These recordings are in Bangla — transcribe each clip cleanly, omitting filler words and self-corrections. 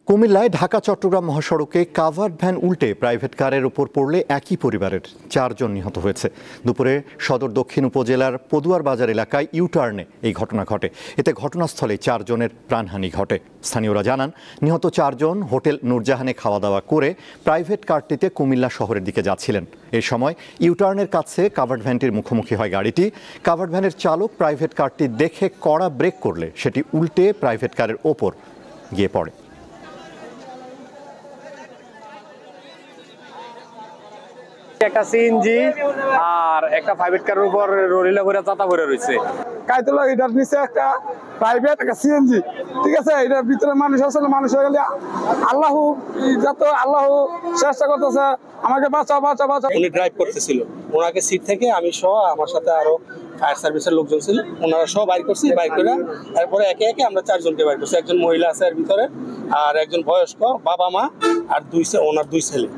কুমিল্লায় ঢাকা চট্টগ্রাম মহাসড়কে কাভার্ড ভ্যান উল্টে প্রাইভেট কারের উপর পড়লে একই পরিবারের 4 জন নিহত হয়েছে। দুপুরে সদর দক্ষিণ উপজেলার পদুয়ার বাজার এলাকায় ইউটার্নে এই ঘটনা ঘটে। এতে ঘটনাস্থলে 4 জনের প্রাণহানি ঘটে। স্থানীয়রা জানান, নিহত 4 জন হোটেল নূরজাহানে খাওয়া দাওয়া করে প্রাইভেট কারটিতে কুমিল্লা শহরের দিকে যাচ্ছিলেন। এ সময় ইউটার্নের কাছে কাভার্ড ভ্যানটির মুখোমুখি হয় গাড়িটি। কাভার্ড ভ্যানের চালক প্রাইভেট কারটি দেখে কড়া ব্রেক করলে সেটি উল্টে প্রাইভেট কারের ওপর গিয়ে পড়ে। একটা সিএনজি আর একটা প্রাইভেট কারের উপর রোলিলা করে চাতা ভরে রয়েছে। কাইতলা এটার নিচে একটা প্রাইভেট একটা সিএনজি, ঠিক আছে। এটার ভিতরে মানুষ আছে না, মানুষ হয়ে গেলে আল্লাহ যত আল্লাহ চেষ্টা করতেছে আমাকে বাঁচাও বাঁচাও বাঁচাও। উনি ড্রাইভ করতেছিল, ওনাকে সিট থেকে আমি সহ আমার সাথে আরো ফায়ার সার্ভিসের লোকজন ছিল, ওনারা সব বাইর করছি। বাইর করে তারপরে একে একে আমরা 4 জনকে বাইর করছি। একজন মহিলা আছে এর ভিতরে, আর একজন বয়স্ক বাবা মা, আর ওনার 2 ছেলে।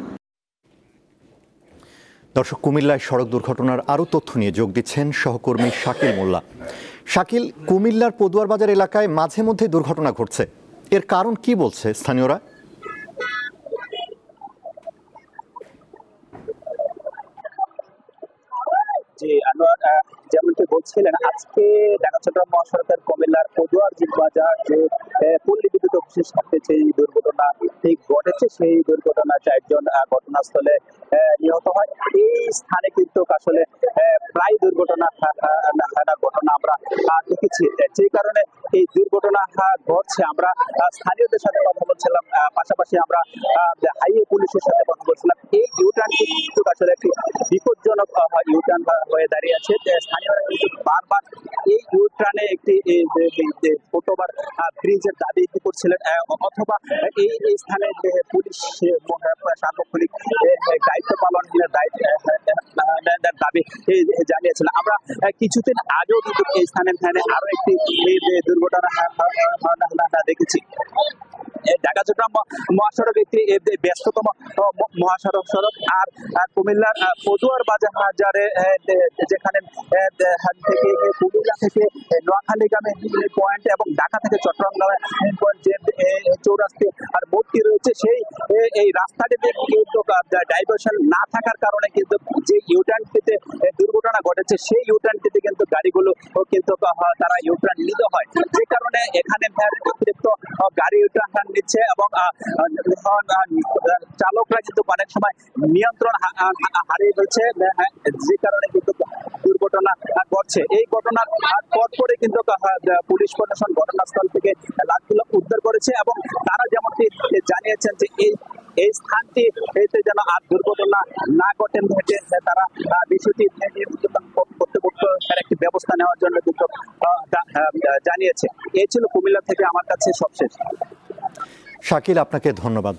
দর্শক, কুমিল্লায় সড়ক দুর্ঘটনার আরও তথ্য নিয়ে যোগ দিচ্ছেন সহকর্মী শাকিল মোল্লা। শাকিল, কুমিল্লার পদুয়ার বাজার এলাকায় মাঝে মধ্যে দুর্ঘটনা ঘটছে, এর কারণ কি বলছে স্থানীয়রা? যেমনটি বলছিলেন, আজকে ঢাকা চট্টগ্রাম মহাসড়কের কুমিল্লার পদুয়ার বাজার যে পল্লী বিদ্যুৎ অফিসের সাথে যে দুর্ঘটনা ঠিক ঘটেছে, সেই দুর্ঘটনা 4 জন ঘটনাস্থলে নিহত হয়। এই স্থানে কিন্তু আসলে প্রায় দুর্ঘটনা আমরা দেখেছি, যে কারণে এই দুর্ঘটনা ঘটছে। আমরা স্থানীয়দের সাথে কথা বলছিলাম, পাশাপাশি আমরা হাইওয়ে পুলিশের সাথে কথা বলছিলাম। এই ইউটার্নটি কিন্তু আসলে একটি বিপজ্জনক ইউটার্ন হয়ে দাঁড়িয়ে আছে। স্থানীয়রা কিন্তু বারবার এই ইউটার্নে একটি ফুটওভার ব্রিজের দাবি করছিলেন, অথবা এই স্থানে পুলিশ সার্বক্ষণিক দায়িত্ব পালনের দাবি জানিয়েছিলেন। আমরা কিছুদিন আগেও কিন্তু এই স্থানে আরো একটি দুর্ঘটনা দেখেছি। ঢাকা চট্টগ্রাম মহাসড়ক একটি ব্যস্ততম মহাসড়ক সড়ক, আর কুমিল্লার পদুয়ার বাজারে যেখানে থেকে কুমিল্লা থেকে নোয়াখালীগামী পয়েন্ট এবং ঢাকা থেকে চট্টগ্রাম পয়েন্ট যে চৌরাস্তা আর মোড়টি রয়েছে, সেই এই রাস্তাটিতে কিন্তু ডাইভার্সন না থাকার কারণে কিন্তু যে ইউটার্নটিতে দুর্ঘটনা ঘটেছে, সেই ইউটার্নটিতে কিন্তু গাড়িগুলো কিন্তু তারা ইউটার্ন নিতে হয়, যে কারণে এখানে অতিরিক্ত গাড়ি ইউটার্ন নিচ্ছে এবং চালকরা কিন্তু অনেক সময় নিয়ন্ত্রণ হারিয়ে ফেলছে, যে কারণে কিন্তু দুর্ঘটনা ঘটছে। এই ঘটনার পরে কিন্তু পুলিশ প্রশাসন ঘটনাস্থল থেকে লাশগুলো উদ্ধার করেছে এবং তারা যেমনটি জানিয়েছেন যে এই স্থানটি যেন আর দুর্ঘটনা না ঘটে, তারা বিষয়টি কর্তৃপক্ষের একটি ব্যবস্থা নেওয়ার জন্য কিন্তু জানিয়েছে। এই ছিল কুমিল্লা থেকে আমার কাছে সবশেষ। শাকিল, আপনাকে ধন্যবাদ।